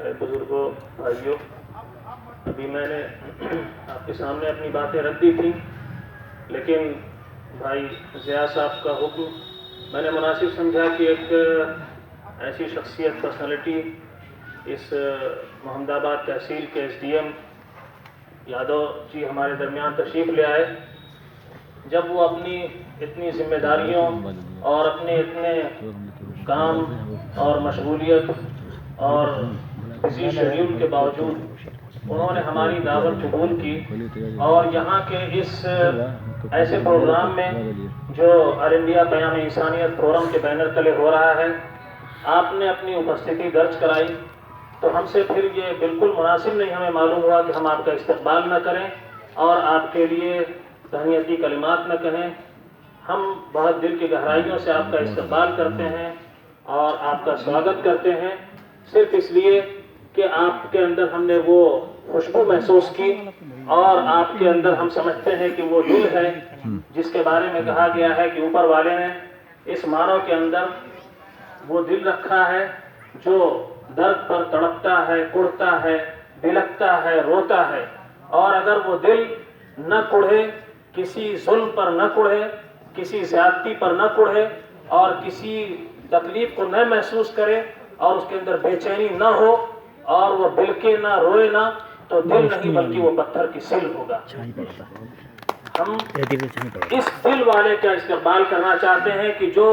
बुजुर्गों, भाइयों, अभी मैंने आपके सामने अपनी बातें रख दी थी, लेकिन भाई ज़िया साहब का हुक्म मैंने मुनासिब समझा कि एक ऐसी शख्सियत, पर्सनालिटी इस मोहम्मदाबाद तहसील के एसडीएम यादव जी हमारे दरमियान तशरीफ़ ले आए। जब वो अपनी इतनी जिम्मेदारियों और अपने इतने काम और मशगूलियत और किसी शेड्यूल के बावजूद उन्होंने हमारी दावत कबूल की और यहाँ के इस ऐसे प्रोग्राम में जो ऑल इंडिया क़याम इंसानियत फोरम के बैनर तले हो रहा है, आपने अपनी उपस्थिति दर्ज कराई, तो हमसे फिर ये बिल्कुल मुनासिब नहीं हमें मालूम हुआ कि हम आपका इस्तकबाल न करें और आपके लिए तहनीती कलिमात न कहें। हम बहुत दिल की गहराइयों से आपका इस्तकबाल करते हैं और आपका स्वागत करते हैं, सिर्फ इसलिए कि आपके अंदर हमने वो खुशबू महसूस की और आपके अंदर हम समझते हैं कि वो दिल है जिसके बारे में कहा गया है कि ऊपर वाले ने इस मानव के अंदर वो दिल रखा है जो दर्द पर तड़पता है, कुढ़ता है, बिलखता है, रोता है। और अगर वो दिल न कुढ़े, किसी जुल्म पर न कुढ़े, किसी ज़्यादती पर न कुढ़े और किसी तकलीफ को न महसूस करे और उसके अंदर बेचैनी न हो और वो बिलके ना, रोए ना, तो दिल नहीं बल्कि वो पत्थर की सिल होगा। हम इस दिल वाले का इस्तकबाल करना चाहते हैं कि जो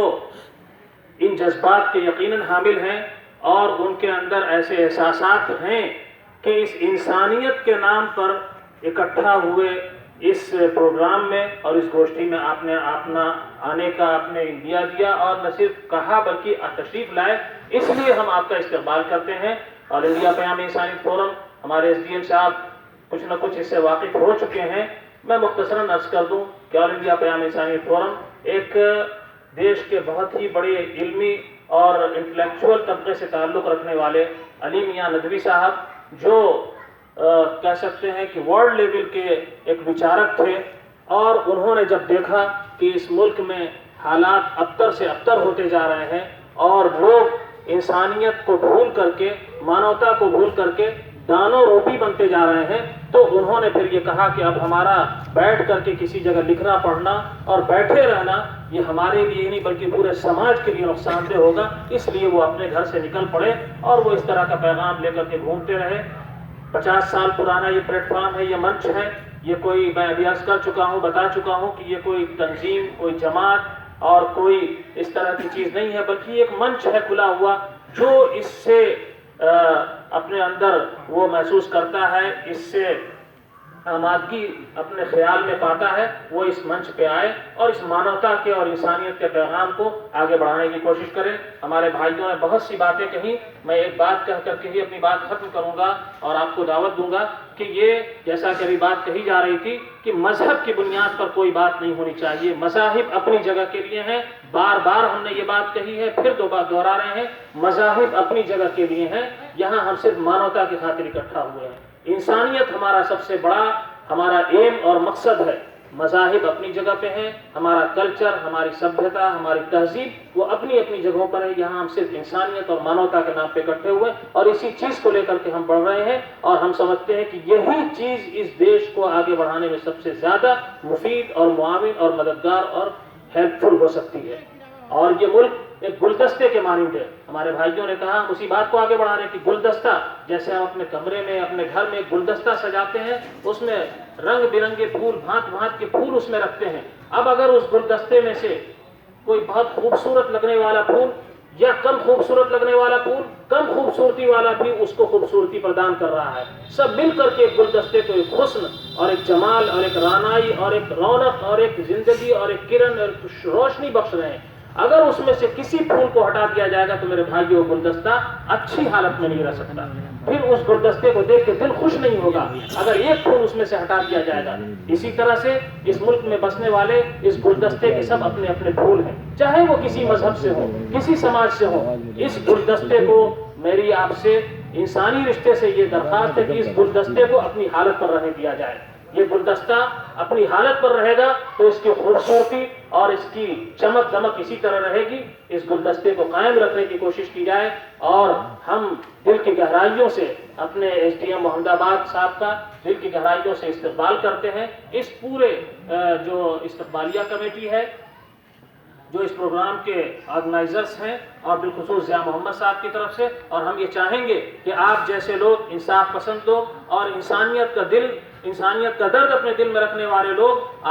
इन जज्बात के यकीनन हामिल हैं और उनके अंदर ऐसे एहसासात हैं कि इस इंसानियत के नाम पर इकट्ठा हुए इस प्रोग्राम में और इस गोष्ठी में आपने अपना आने का आपने इंडिया दिया और न सिर्फ कहा बल्कि तशरीफ लाए, इसलिए हम आपका इस्तकबाल करते हैं। ऑल इंडिया क़याम इंसानियत फोरम, हमारे एसडीएम साहब कुछ न कुछ इससे वाकिफ हो चुके हैं। मैं मुख्तसरन अर्ज कर दूं कि ऑल इंडिया क़याम इंसानियत फोरम एक देश के बहुत ही बड़े इल्मी और इंटेलेक्चुअल तबके से ताल्लुक़ रखने वाले अली मियाँ नदवी साहब, जो कह सकते हैं कि वर्ल्ड लेवल के एक विचारक थे, और उन्होंने जब देखा कि इस मुल्क में हालात अबतर से अबतर होते जा रहे हैं और लोग इंसानियत को भूल करके, मानवता को भूल करके दानो रोटी बनते जा रहे हैं, तो उन्होंने फिर ये कहा कि अब हमारा बैठ करके किसी जगह लिखना पढ़ना और बैठे रहना ये हमारे लिए नहीं बल्कि पूरे समाज के लिए नुकसानदेह होगा। इसलिए वो अपने घर से निकल पड़े और वो इस तरह का पैगाम लेकर के घूमते रहे। 50 साल पुराना ये प्लेटफॉर्म है, ये मंच है, ये कोई, मैं अभी अर्ज कर चुका हूँ, बता चुका हूँ कि ये कोई तंजीम, कोई जमात और कोई इस तरह की चीज़ नहीं है, बल्कि एक मंच है खुला हुआ, जो इससे अपने अंदर वो महसूस करता है, इससे आमादगी अपने ख्याल में पाता है, वो इस मंच पे आए और इस मानवता के और इंसानियत के पैगाम को आगे बढ़ाने की कोशिश करें। हमारे भाइयों ने बहुत सी बातें कही, मैं एक बात कह करके ही अपनी बात खत्म करूंगा और आपको दावत दूंगा कि ये, जैसा कि अभी बात कही जा रही थी कि मजहब की बुनियाद पर कोई बात नहीं होनी चाहिए। मज़ाहिब अपनी जगह के लिए हैं, बार बार हमने ये बात कही है, फिर दोहरा रहे हैं, मज़ाहिब अपनी जगह के लिए हैं। यहाँ हम सिर्फ मानवता की खातिर इकट्ठा हुए हैं। इंसानियत हमारा सबसे बड़ा हमारा एम और मकसद है। मज़ाहिब अपनी जगह पे हैं, हमारा कल्चर, हमारी सभ्यता, हमारी तहजीब वो अपनी अपनी जगहों पर है। यहाँ हम सिर्फ इंसानियत और मानवता के नाम पे इकट्ठे हुए और इसी चीज़ को लेकर के हम बढ़ रहे हैं और हम समझते हैं कि यही चीज़ इस देश को आगे बढ़ाने में सबसे ज़्यादा मुफीद और मुआविन और मददगार और हेल्पफुल हो सकती है। और ये मुल्क एक गुलदस्ते के मानिंद है। हमारे भाइयों ने कहा उसी बात को आगे बढ़ाने की, गुलदस्ता, जैसे हम अपने कमरे में, अपने घर में गुलदस्ता सजाते हैं, उसमें रंग बिरंगे फूल, भांत भांत के फूल उसमें रखते हैं। अब अगर उस गुलदस्ते में से कोई बहुत खूबसूरत लगने वाला फूल या कम खूबसूरत लगने वाला फूल, कम खूबसूरती वाला भी उसको खूबसूरती प्रदान कर रहा है, सब मिलकर के एक गुलदस्ते को एक हुस्न और एक जमाल और एक रानाई और एक रौनक और एक जिंदगी और एक किरण और रोशनी बख्श रहे हैं। अगर उसमें से किसी फूल को हटा दिया जाएगा तो मेरे भाइयों, गुलदस्ता अच्छी हालत में नहीं रह सकता। फिर उस गुलदस्ते को देख के दिल खुश नहीं होगा अगर एक फूल उसमें से हटा दिया जाएगा। इसी तरह से इस मुल्क में बसने वाले इस गुलदस्ते के सब अपने अपने फूल हैं, चाहे वो किसी मजहब से हो, किसी समाज से हो। इस गुलदस्ते को मेरी आपसे इंसानी रिश्ते से ये दरखास्त है कि इस गुलदस्ते को अपनी हालत पर रहने दिया जाए। ये गुलदस्ता अपनी हालत पर रहेगा तो इसकी खूबसूरती और इसकी चमक दमक इसी तरह रहेगी। इस गुलदस्ते को कायम रखने की कोशिश की जाए और हम दिल की गहराइयों से अपने SDM मोहम्मदाबाद साहब का दिल की गहराइयों से इस्तकबाल करते हैं। इस पूरे जो इस्तकबालिया कमेटी है, जो इस प्रोग्राम के ऑर्गेनाइजर्स हैं, और बिलखुसूस ज़िया मोहम्मद साहब की तरफ से, और हम ये चाहेंगे कि आप जैसे लोग, इंसाफ पसंद लोग और इंसानियत का दर्द अपने दिल में रखने वाले लोग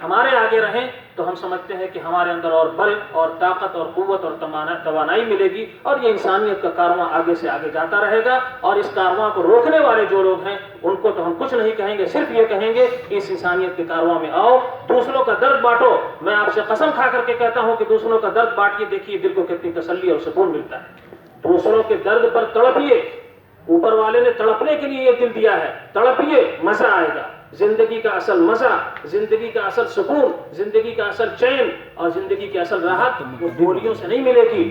हमारे आगे रहें, तो हम समझते हैं कि हमारे अंदर और बल और ताकत और कुव्वत और तवानाई मिलेगी और ये इंसानियत का कारवां आगे से आगे जाता रहेगा। और इस कारवां को रोकने वाले जो लोग हैं उनको तो हम कुछ नहीं कहेंगे, सिर्फ ये कहेंगे कि इस इंसानियत के कारवां में आओ, दूसरों का दर्द बांटो। मैं आपसे कसम खा करके कहता हूं कि दूसरों का दर्द बांटिए, देखिए दिल को कितनी तसल्ली और सुकून मिलता है। दूसरों के दर्द पर तड़पिए, ऊपर वाले ने तड़पने के लिए ये दिल दिया है, तड़पिए, मजा आएगा। जिंदगी का असल मजा, जिंदगी का असल सुकून, जिंदगी का असल चैन और जिंदगी की असल राहत वो गोलियों से नहीं मिलेगी,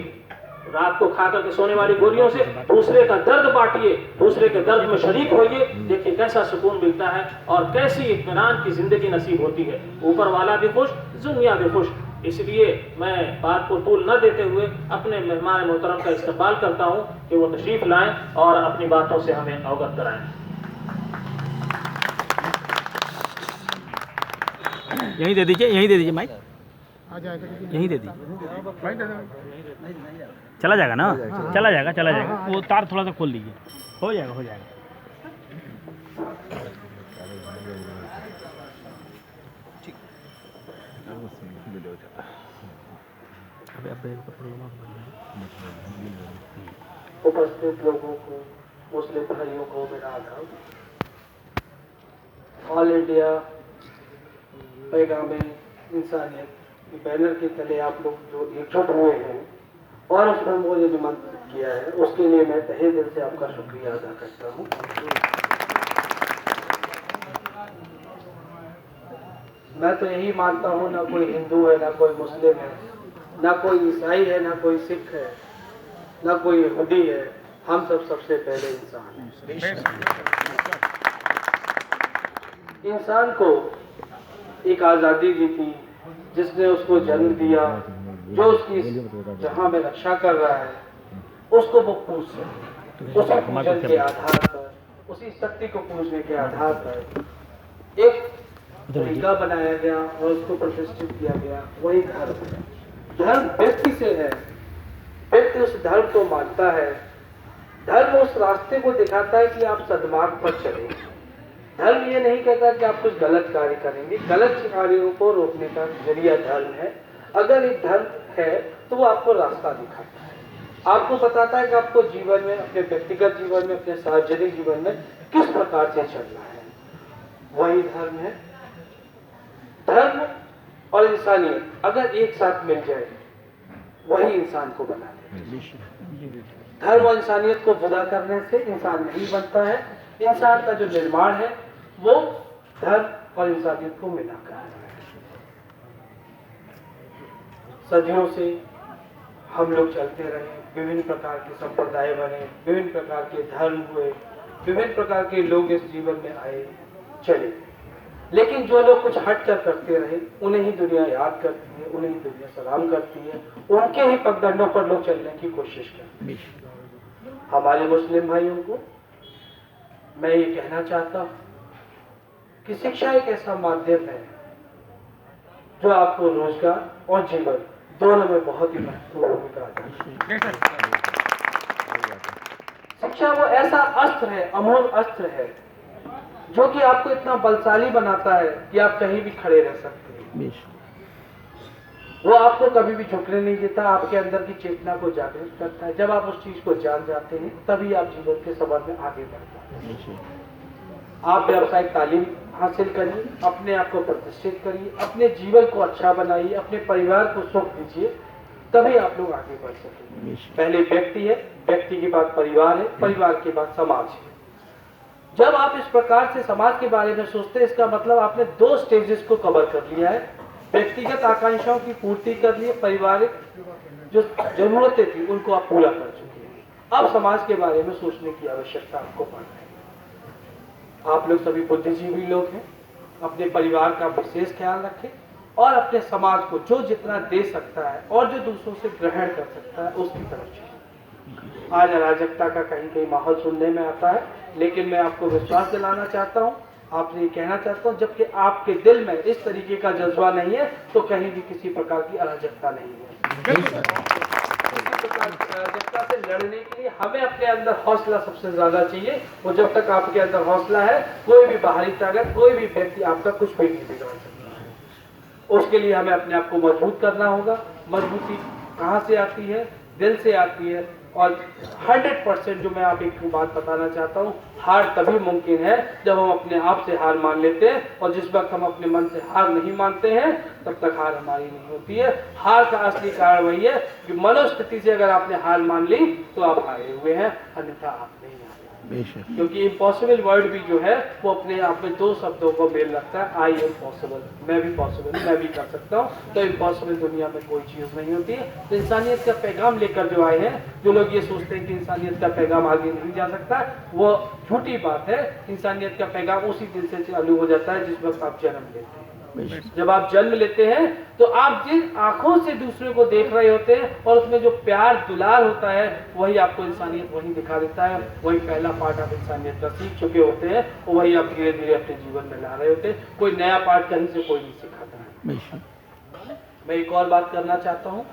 रात को खा करके सोने वाली गोलियों से। दूसरे का दर्द बांटिए, दूसरे के दर्द में शरीक होइए, देखिए कैसा सुकून मिलता है और कैसी इत्मीनान की जिंदगी नसीब होती है। ऊपर वाला भी खुश, दुनिया भी खुश। इसलिए मैं बात को तूल न देते हुए अपने मेहमान मोहतरम का इस्तकबाल करता हूं कि वो तशरीफ लाएं और अपनी बातों से हमें अवगत कराएं। यहीं दे दीजिए माइक, यहीं दे दीजिए। चला जाएगा ना? चला जाएगा। वो तार थोड़ा सा खोल लीजिए, हो जाएगा। उपस्थित लोगों को, मुस्लिम भाइयों को मेरा आदाब। ऑल इंडिया पैगाम इंसानियत के बैनर के तले आप लोग जो एकजुट हुए हैं और उसमें मुझे निमंत्रित किया है, उसके लिए मैं तहे दिल से आपका शुक्रिया अदा करता हूँ। मैं तो यही मानता हूँ, ना कोई हिंदू है, ना कोई मुस्लिम है, ना कोई ईसाई है, ना कोई सिख है, ना कोई यहूदी है, हम सब सबसे पहले इंसान हैं। इंसान को एक आज़ादी दी थी, जिसने उसको जन्म दिया, जो उसकी जहां में रक्षा कर रहा है, उसको वो पूज सके। उसी पूजन के आधार पर, उसी शक्ति को पूजने के आधार पर एक तरीका बनाया गया और उसको प्रतिष्ठित किया गया, वही धर्म है। धर्म व्यक्ति से है, व्यक्ति उस धर्म को मानता है। धर्म उस रास्ते को दिखाता है कि आप सद्मार्ग पर चलें। धर्म ये नहीं कहता कि आप कुछ गलत कार्य करेंगे, गलत कार्यों को रोकने का जरिया धर्म है। अगर एक धर्म है तो वो आपको रास्ता दिखाता है, आपको बताता है कि आपको जीवन में, अपने व्यक्तिगत जीवन में, अपने सार्वजनिक जीवन में किस प्रकार से चलना है। वही धर्म है। धर्म और इंसानियत अगर एक साथ मिल जाए, वही इंसान को बना देती है। धर्म और इंसानियत को जुदा करने से इंसान नहीं बनता है। इंसान का जो निर्माण है वो धर्म और इंसानियत को मिलाकर है। सदियों से हम लोग चलते रहे, विभिन्न प्रकार के संप्रदाय बने, विभिन्न प्रकार के धर्म हुए, विभिन्न प्रकार के लोग इस जीवन में आए चले, लेकिन जो लोग कुछ हट कर करते रहे, उन्हें ही दुनिया याद करती है, उन्हें ही दुनिया सलाम करती है, उनके ही पगडंडों पर लोग चलने की कोशिश करते हैं। हमारे मुस्लिम भाइयों को मैं ये कहना चाहता हूँ कि शिक्षा एक ऐसा माध्यम है जो आपको रोजगार और जीवन दोनों में बहुत ही महत्वपूर्ण भूमिका अदा करती है। शिक्षा वो ऐसा अस्त्र है, अमोघ अस्त्र है, जो कि आपको इतना बलशाली बनाता है कि आप कहीं भी खड़े रह सकते हैं। वो आपको कभी भी झुकने नहीं देता, आपके अंदर की चेतना को जागृत करता है। जब आप उस चीज को जान जाते हैं, तभी आप जीवन के सफर में आगे बढ़ पाते हैं। आप व्यावसायिक तालीम हासिल करिए, अपने आप को प्रतिष्ठित करिए, अपने जीवन को अच्छा बनाइए, अपने परिवार को सुख दीजिए, तभी आप लोग आगे बढ़ सकेंगे। पहले व्यक्ति है, व्यक्ति के बाद परिवार है, परिवार के बाद समाज है। जब आप इस प्रकार से समाज के बारे में सोचते हैं, इसका मतलब आपने 2 स्टेजेस को कवर कर लिया है। व्यक्तिगत आकांक्षाओं की पूर्ति कर ली, पारिवारिक जो जरूरतें थी उनको आप पूरा कर चुके हैं। अब समाज के बारे में सोचने की आवश्यकता आपको पड़ रही है। आप लोग सभी बुद्धिजीवी लोग हैं, अपने परिवार का विशेष ख्याल रखें, और अपने समाज को जो जितना दे सकता है और जो दूसरों से ग्रहण कर सकता है उसकी तरफ चले। आज अराजकता का कहीं कहीं माहौल सुनने में आता है, लेकिन मैं आपको विश्वास दिलाना चाहता हूँ, आपसे ये कहना चाहता हूँ, जबकि आपके दिल में इस तरीके का जज्बा नहीं है तो कहीं भी किसी प्रकार की अराजकता नहीं है। अराजकता से लड़ने के लिए हमें अपने अंदर हौसला सबसे ज्यादा चाहिए, और जब तक आपके अंदर हौसला है कोई भी बाहरी ताकत, कोई भी व्यक्ति आपका कुछ भी नहीं बिगाड़ सकता। उसके लिए हमें अपने आप को मजबूत करना होगा। मजबूती कहाँ से आती है? दिल से आती है। और 100% जो मैं आप एक बात बताना चाहता हूँ, हार तभी मुमकिन है जब हम अपने आप से हार मान लेते हैं, और जिस वक्त हम अपने मन से हार नहीं मानते हैं तब तक हार हमारी नहीं होती है। हार का असली कारण वही है कि मनोस्थिति से अगर आपने हार मान ली तो आप हारे हुए हैं, अन्यथा आप नहीं हारे। क्योंकि इम्पॉसिबल वर्ड भी जो है वो अपने आप में दो शब्दों को मेल रखता है, आई एम पॉसिबल, मैं भी पॉसिबल, मैं भी कर सकता हूँ। तो इम्पॉसिबल दुनिया में कोई चीज़ नहीं होती है। तो इंसानियत का पैगाम लेकर जो आए हैं, जो लोग ये सोचते हैं कि इंसानियत का पैगाम आगे नहीं जा सकता, वो झूठी बात है। इंसानियत का पैगाम उसी दिन से चालू हो जाता है जिस वक्त आप जन्म लेते हैं। जब आप जन्म लेते हैं तो आप जिन आंखों से दूसरे को देख रहे होते हैं और उसमें जो प्यार दुलार होता है वही आपको इंसानियत वही दिखा देता है। वही पहला पार्ट आप इंसानियत का सीख चुके होते हैं, और वही आप धीरे धीरे अपने जीवन में ला रहे होते हैं। कोई नया पार्ट कहीं से कोई नहीं सिखाता है। मैं एक और बात करना चाहता हूँ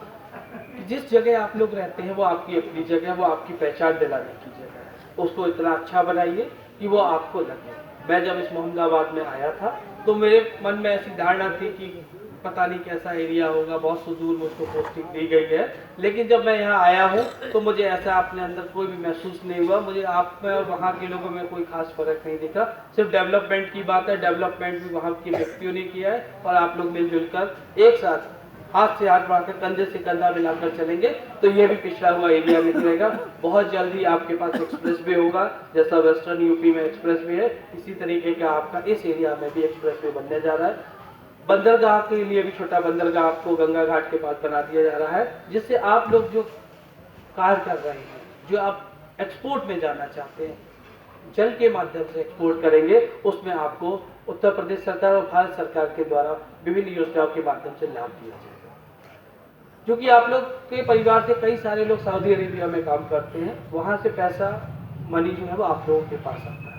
कि जिस जगह आप लोग रहते हैं वो आपकी अपनी जगह, वो आपकी पहचान दिलाने की जगह है। उसको इतना अच्छा बनाइए कि वो आपको लगे। मैं जब इस मोहम्मदाबाद में आया था तो मेरे मन में ऐसी धारणा थी कि पता नहीं कैसा एरिया होगा, बहुत सुदूर मुझको पोस्टिंग दी गई है। लेकिन जब मैं यहाँ आया हूँ तो मुझे ऐसा अपने अंदर कोई भी महसूस नहीं हुआ। मुझे आप में और वहाँ के लोगों में कोई खास फर्क नहीं दिखा। सिर्फ डेवलपमेंट की बात है, डेवलपमेंट भी वहाँ के व्यक्तियों ने किया है, और आप लोग मिलजुल कर एक साथ हाथ से हाथ बढ़ाकर कंधे से कंधा मिलाकर चलेंगे तो ये भी पिछड़ा हुआ एरिया नहीं रहेगा। बहुत जल्दी आपके पास एक्सप्रेस वे होगा, जैसा वेस्टर्न यूपी में एक्सप्रेस वे है, इसी तरीके का आपका इस एरिया में भी एक्सप्रेस वे बनने जा रहा है। बंदरगाह के लिए भी छोटा बंदरगाह आपको गंगा घाट के पास बना दिया जा रहा है, जिससे आप लोग जो कार्य कर रहे हैं, जो आप एक्सपोर्ट में जाना चाहते हैं, जल के माध्यम से एक्सपोर्ट करेंगे, उसमें आपको उत्तर प्रदेश सरकार और भारत सरकार के द्वारा विभिन्न योजनाओं के माध्यम से लाभ दिया जाएगा। क्योंकि आप लोग के परिवार से कई सारे लोग सऊदी अरेबिया में काम करते हैं, वहाँ से पैसा मनी जो है वो आप लोगों के पास आता है।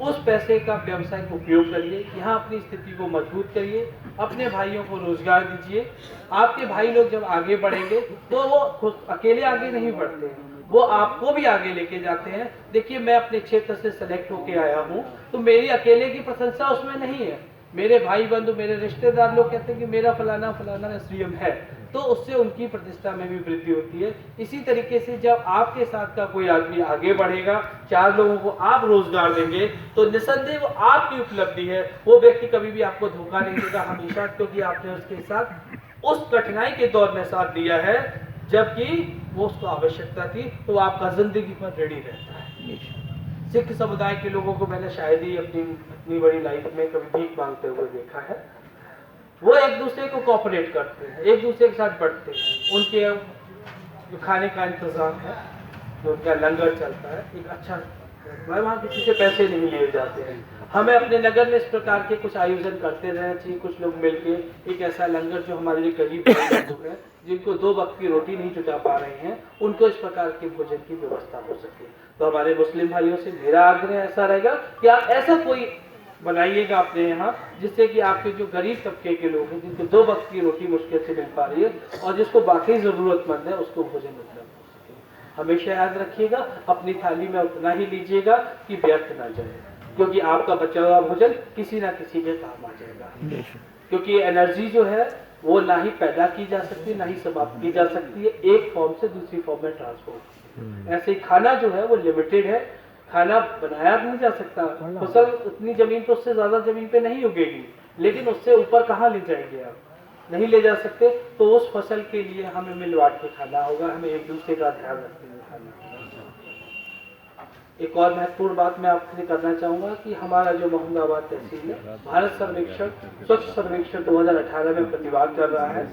उस पैसे का व्यावसायिक उपयोग करिए, यहाँ अपनी स्थिति को मजबूत करिए, अपने भाइयों को रोजगार दीजिए। आपके भाई लोग जब आगे बढ़ेंगे तो वो खुद अकेले आगे नहीं बढ़ते हैं, वो आपको भी आगे लेके जाते हैं। देखिए, मैं अपने क्षेत्र से सेलेक्ट होके आया हूँ तो मेरी अकेले की प्रशंसा उसमें नहीं है। मेरे भाई बंधु, मेरे रिश्तेदार लोग कहते हैं कि मेरा फलाना फलाना एसडीएम है, तो उससे उनकी प्रतिष्ठा में भी वृद्धि होती है। इसी तरीके से जब आपके साथ का कोई आदमी आगे बढ़ेगा, 4 लोगों को आप रोजगार देंगे, तो निसंदेह वो आपकी उपलब्धि है। वो व्यक्ति कभी भी आपको धोखा नहीं देगा हमेशा, क्योंकि आपने उसके साथ उस कठिनाई के दौर में साथ दिया है जबकि वो उसको आवश्यकता थी, तो आपका जिंदगी पर रेडी रहता है। सिख समुदाय के लोगों को मैंने शायद ही अपनी इतनी बड़ी लाइफ में कभी भीख मांगते हुए देखा है। वो एक दूसरे को कोऑपरेट करते हैं, एक दूसरे के साथ बढ़ते हैं। उनके जो खाने का इंतजाम है, जो उनका लंगर चलता है, एक अच्छा, वहाँ किसी से पैसे नहीं लिए जाते हैं। हमें अपने नगर में इस प्रकार के कुछ आयोजन करते रहना चाहिए। कुछ लोग मिलके एक ऐसा लंगर, जो हमारे लिए गरीब लोग हैं जिनको 2 वक्त की रोटी नहीं जुटा पा रहे हैं, उनको इस प्रकार के भोजन की व्यवस्था हो सके। तो हमारे मुस्लिम भाइयों से मेरा आग्रह ऐसा रहेगा कि आप ऐसा कोई बनाइएगा अपने यहाँ, जिससे कि आपके जो गरीब तबके के लोग हैं, जिनको 2 वक्त की रोटी मुश्किल से मिल पा रही है और जिसको बाकी जरूरतमंद है, उसको भोजन उपलब्ध हो सके। हमेशा याद रखिएगा, अपनी थाली में उतना ही लीजिएगा कि व्यर्थ ना जाए, क्योंकि आपका बचा हुआ भोजन किसी ना किसी के काम आ जाएगा। क्योंकि एनर्जी जो है वो ना ही पैदा की जा सकती, ना ही समाप्त की जा सकती है, एक फॉर्म से दूसरी फॉर्म में ट्रांसफर। ऐसे ही खाना जो है वो लिमिटेड है, खाना बनाया नहीं जा सकता। फसल उतनी जमीन तो उससे ज्यादा जमीन पे नहीं उगेगी, लेकिन उससे ऊपर कहाँ ले जाएंगे आप? नहीं ले जा सकते। तो उस फसल के लिए हमें मिल बांट के खाना होगा, हमें एक दूसरे का ध्यान रखते हुए खाना होगा। एक और महत्वपूर्ण बात मैं आपसे करना चाहूँगा कि हमारा जो मोहम्मदाबाद तहसील है, भारत सर्वेक्षण स्वच्छ सर्वेक्षण 2018 में प्रतिवाद कर रहा है,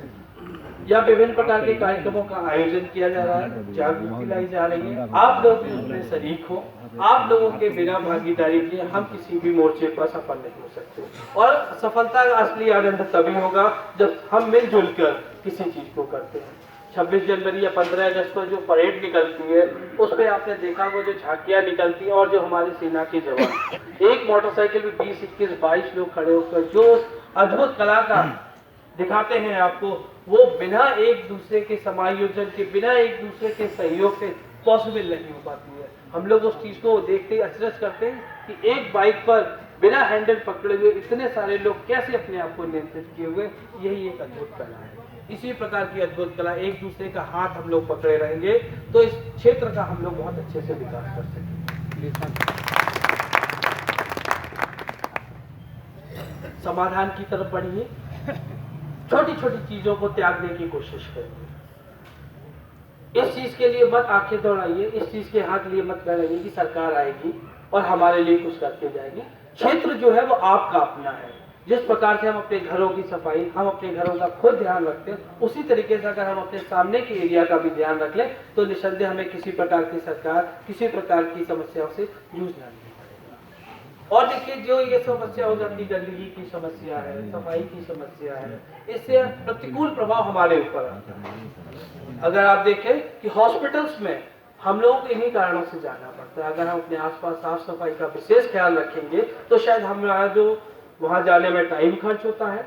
या विभिन्न प्रकार के कार्यक्रमों का आयोजन किया जा रहा है, जागरूकता लाई जा रही है। आप लोग भी उसमें शरीक हो। आप लोगों के बिना भागीदारी के हम किसी भी मोर्चे पर सफल नहीं हो सकते, और सफलता का असली आनंद तभी होगा जब हम मिलजुल कर किसी चीज को करते हैं। 26 जनवरी या 15 अगस्त को जो परेड निकलती है, उस पर आपने देखा वो जो झांकियां निकलती हैं, और जो हमारी सेना के जवान एक मोटरसाइकिल में 20, 21, 22 लोग खड़े होकर जो अद्भुत कला का दिखाते हैं आपको, वो बिना एक दूसरे के समायोजन के, बिना एक दूसरे के सहयोग से पॉसिबल नहीं हो पाती है। हम लोग उस चीज को देखते ही अचरज करते हैं कि एक बाइक पर बिना हैंडल पकड़े हुए इतने सारे लोग कैसे अपने आप को नियंत्रित किए हुए, यही एक अद्भुत कला है। इसी प्रकार की अद्भुत कला, एक दूसरे का हाथ हम लोग पकड़े रहेंगे तो इस क्षेत्र का हम लोग बहुत अच्छे से विकास कर सकेंगे। समाधान की तरफ बढ़िए, छोटी छोटी चीजों को त्यागने की कोशिश करेंगे। इस चीज के लिए मत आंखें दौड़ाइए, इस चीज के हाथ लिए मत कराइए कि सरकार आएगी और हमारे लिए कुछ करके जाएगी। क्षेत्र जो है वो आपका अपना है। जिस प्रकार से हम अपने घरों की सफाई, हम अपने घरों का खुद ध्यान रखते हैं, उसी तरीके से अगर हम अपने सामने के एरिया का भी ध्यान रख लें तो निस्संदेह हमें किसी प्रकार की सरकार, किसी प्रकार की समस्याओं से जूझना नहीं पड़ेगा। और देखिए, जो ये समस्या हो जाती, गंदगी की समस्या है, सफाई की समस्या है, इससे प्रतिकूल प्रभाव हमारे ऊपर आता है। अगर आप देखें कि हॉस्पिटल्स में हम लोगों को इन्हीं कारणों से जाना पड़ता है। अगर हम अपने आसपास साफ सफाई का विशेष ख्याल रखेंगे तो शायद हमारा जो वहां जाने में टाइम खर्च होता है,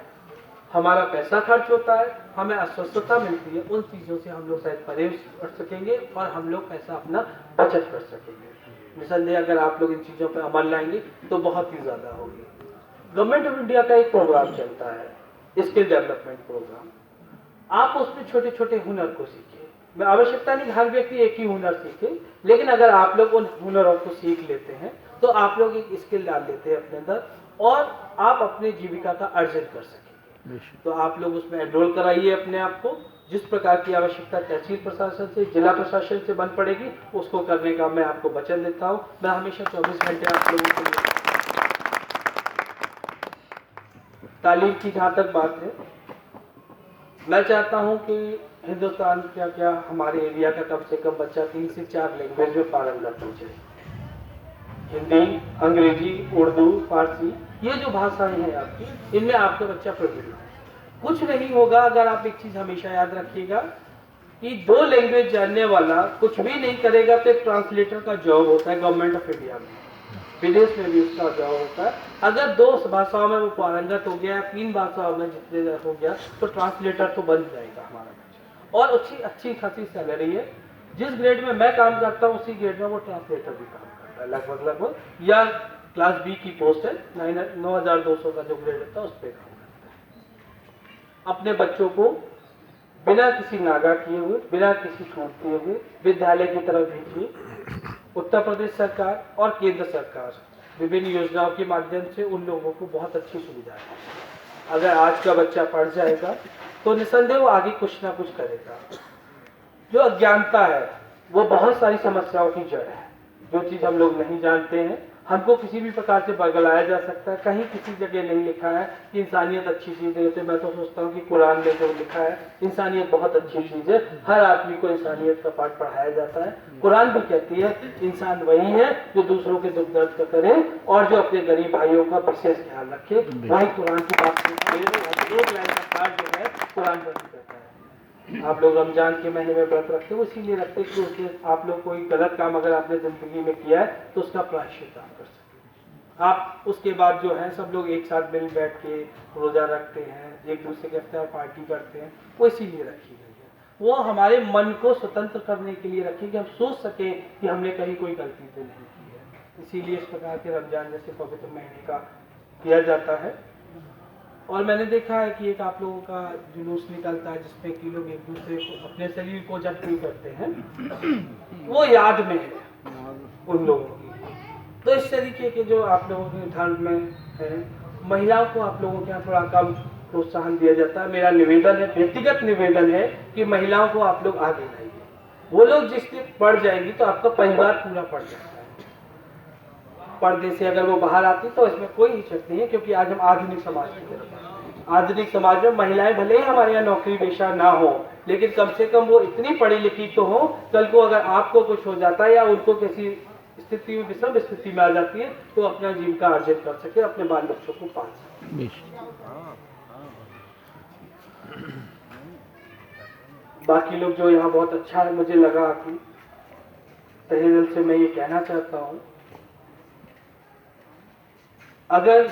हमारा पैसा खर्च होता है, हमें अस्वस्थता मिलती है, उन चीजों से हम लोग शायद परहेज कर सकेंगे और हम लोग पैसा अपना बचत कर सकेंगे। निसंदेह अगर आप लोग इन चीजों पर अमल लाएंगे तो बहुत ही ज्यादा होगी। गवर्नमेंट ऑफ इंडिया का एक प्रोग्राम चलता है, स्किल डेवलपमेंट प्रोग्राम। आप उसमें छोटे छोटे हुनर को सीखिए। मैं आवश्यकता नहीं हर व्यक्ति एक ही हुनर सीखे, लेकिन अगर आप लोग उन हुनरों को सीख लेते हैं तो आप लोग एक स्किल डाल लेते हैं अपने अंदर और आप अपने जीविका का अर्जन कर सकेंगे। तो आप लोग उसमें एनरोल कराइए अपने आप को। जिस प्रकार की आवश्यकता तहसील प्रशासन से, जिला प्रशासन से बन पड़ेगी, उसको करने का मैं आपको वचन देता हूँ। मैं हमेशा 24 घंटे आप लोगों के लिए। तालीम की जहाँ तक बात है, मैं चाहता हूँ कि हिंदुस्तान क्या हमारे एरिया का कम से कम बच्चा 3 से 4 लैंग्वेज में पारंगत हो जाए। हिंदी, अंग्रेजी, उर्दू, फारसी, ये जो भाषाएं हैं आपकी, इनमें आपका बच्चा प्रवीण है। कुछ नहीं होगा अगर आप एक चीज हमेशा याद रखिएगा कि 2 लैंग्वेज जानने वाला कुछ भी नहीं करेगा तो एक ट्रांसलेटर का जॉब होता है गवर्नमेंट ऑफ इंडिया में, विदेश में भी उसका जॉब होता है। अगर 2 भाषाओं में वो पारंगत हो गया, 3 भाषाओं में जितने हो गया, तो ट्रांसलेटर तो बन जाएगा हमारा बच्चा। और अच्छी खासी सैलरी है। जिस ग्रेड में मैं काम करता हूँ उसी ग्रेड में वो ट्रांसलेटर भी काम करता है लगभग, या क्लास बी की पोस्ट है, 9200 का जो ग्रेड होता है उस पर काम करता है। अपने बच्चों को बिना किसी नागा किए हुए, बिना किसी छूट दिए हुए विद्यालय की तरफ भेजिए। उत्तर प्रदेश सरकार और केंद्र सरकार विभिन्न योजनाओं के माध्यम से उन लोगों को बहुत अच्छी सुविधा है। अगर आज का बच्चा पढ़ जाएगा तो निसंदेह वो आगे कुछ ना कुछ करेगा। जो अज्ञानता है वो बहुत सारी समस्याओं की जड़ है। जो चीज हम लोग नहीं जानते हैं, हमको किसी भी प्रकार से बगलाया जा सकता है। कहीं किसी जगह नहीं लिखा है कि इंसानियत अच्छी चीज है। तो मैं तो सोचता हूँ कि कुरान में जो लिखा है इंसानियत बहुत अच्छी चीज है, हर आदमी को इंसानियत का पाठ पढ़ाया जाता है। कुरान भी कहती है इंसान वही है जो दूसरों के दुख दर्द का करे और जो अपने गरीब भाइयों का विशेष ख्याल रखे। वही कुरान की बात एक लाइन का पाठ जो है कुरान पर भी कहता है। आप लोग रमजान के महीने में व्रत रखते हो, इसीलिए रखते हैं कि उसके आप लोग कोई गलत काम अगर आपने जिंदगी में किया है तो उसका प्रायश्चित आप कर सकें। आप उसके बाद जो है सब लोग एक साथ मिल बैठ के रोजा रखते हैं, एक दूसरे के इफ्तार पार्टी करते हैं, वो इसीलिए रखी गई है। वो हमारे मन को स्वतंत्र करने के लिए रखी कि हम सोच सकें कि हमने कहीं कोई गलती तो नहीं की है। इसीलिए इस प्रकार के रमजान जैसे पवित्र महीने का किया जाता है। और मैंने देखा है कि एक आप लोगों का जुलूस निकलता है जिसमें कि लोग एक दूसरे को अपने शरीर को जख्मी करते हैं, वो याद में है उन लोगों की। तो इस तरीके के जो आप लोगों के धर्म में है, महिलाओं को आप लोगों के यहाँ थोड़ा कम प्रोत्साहन दिया जाता है। मेरा निवेदन है, व्यक्तिगत निवेदन है कि महिलाओं को आप लोग आगे लाइए। वो लोग जिससे पढ़ जाएंगी तो आपका परिवार पूरा पढ़ जाता है। पर्दे से अगर वो बाहर आती तो इसमें कोई हिचक नहीं है, क्योंकि आज हम आधुनिक समाज की तरफ। आधुनिक समाज में महिलाएं भले ही हमारे यहाँ नौकरी पेशा ना हो, लेकिन कम से कम वो इतनी पढ़ी लिखी तो हो, कल को अगर आपको कुछ हो जाता है या उनको किसी स्थिति में विषम स्थिति में आ जाती है तो अपना जीविका अर्जित कर सके, अपने बाल बच्चों को पाल सके। बाकी लोग जो यहाँ बहुत अच्छा है, मुझे लगा कि तहे दिल से मैं ये कहना चाहता हूँ, अगर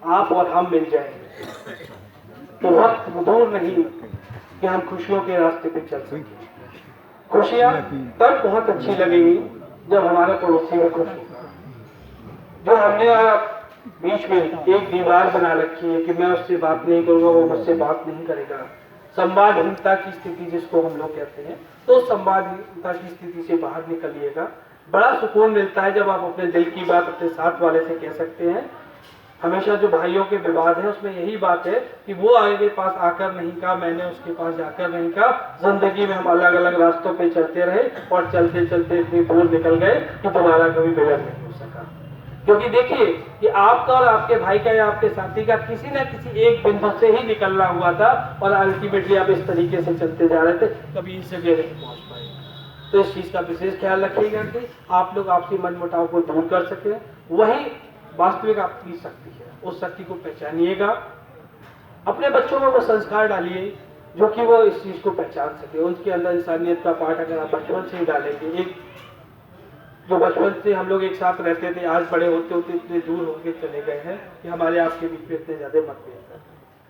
आप और हम मिल जाएंगे तो वक्त दूर नहीं कि हम खुशियों के रास्ते पे चल सकें। खुशियाँ तब बहुत अच्छी लगेगी जब हमारे पड़ोसी में खुश होगा। जो हमने बीच में एक दीवार बना रखी है कि मैं उससे बात नहीं करूंगा, वो मुझसे बात नहीं करेगा, संवादहीनता की स्थिति जिसको हम लोग कहते हैं, तो संवादहीनता की स्थिति से बाहर निकलिएगा। बड़ा सुकून मिलता है जब आप अपने दिल की बात अपने साथ वाले से कह सकते हैं। हमेशा जो भाइयों के विवाद है उसमें यही बात है कि वो आगे पास आकर नहीं कहा, मैंने उसके पास जाकर नहीं कहा। जिंदगी में हम अलग अलग रास्तों पे चलते रहे और चलते चलते इतनी दूर निकल गए कि दोबारा कभी मिलन नहीं हो सका। क्योंकि देखिए कि आपका और आपके भाई का या आपके साथी का किसी न किसी एक बिंदु से ही निकलना हुआ था और अल्टीमेटली आप इस तरीके से चलते जा रहे थे, कभी इस जगह नहीं पहुंच पाए। तो इस चीज का विशेष ख्याल रखिएगा कि आप लोग आपसी मनमुटाव को दूर कर सके। वही वास्तविक आपकी शक्ति है, उस शक्ति को पहचानिएगा। अपने बच्चों में वो संस्कार डालिए जो कि वो इस चीज को पहचान सके। उनके अंदर इंसानियत का पाठ अगर आप बचपन से ही डालेंगे, एक जो बचपन से हम लोग एक साथ रहते थे, आज बड़े होते होते इतने दूर होके चले गए हैं कि हमारे आपके बीच में इतने ज्यादा मतभेद हैं।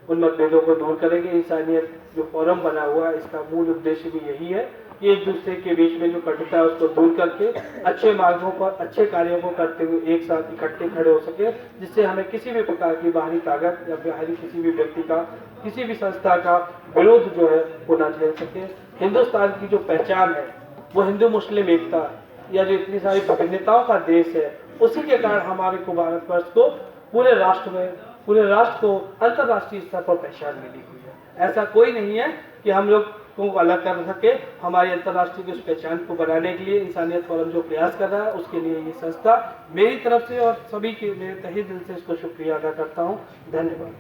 उन मतभेदों को दूर करेंगे। इंसानियत जो फोरम बना हुआ है, इसका मूल उद्देश्य भी यही है कि एक दूसरे के बीच में जो कटुता है उसको दूर करके अच्छे मार्गों पर अच्छे कार्यों को करते हुए एक साथ इकट्ठे खड़े हो सके, जिससे हमें किसी भी प्रकार की बाहरी ताकत या बाहरी किसी भी व्यक्ति का, किसी भी संस्था का विरोध जो है वो न झेल सके। हिंदुस्तान की जो पहचान है वो हिंदू मुस्लिम एकता या जो इतनी सारी विभिन्नताओं का देश है, उसी के कारण हमारे को भारतवर्ष को पूरे राष्ट्र को अंतर्राष्ट्रीय स्तर पर पहचान मिली हुई है। ऐसा कोई नहीं है कि हम लोग को अलग कर सके। हमारी अंतर्राष्ट्रीय उस पहचान को बनाने के लिए इंसानियत फोरम जो प्रयास कर रहा है, उसके लिए ये संस्था मेरी तरफ से और सभी के मेरे तहे दिल से इसको शुक्रिया अदा करता हूँ। धन्यवाद।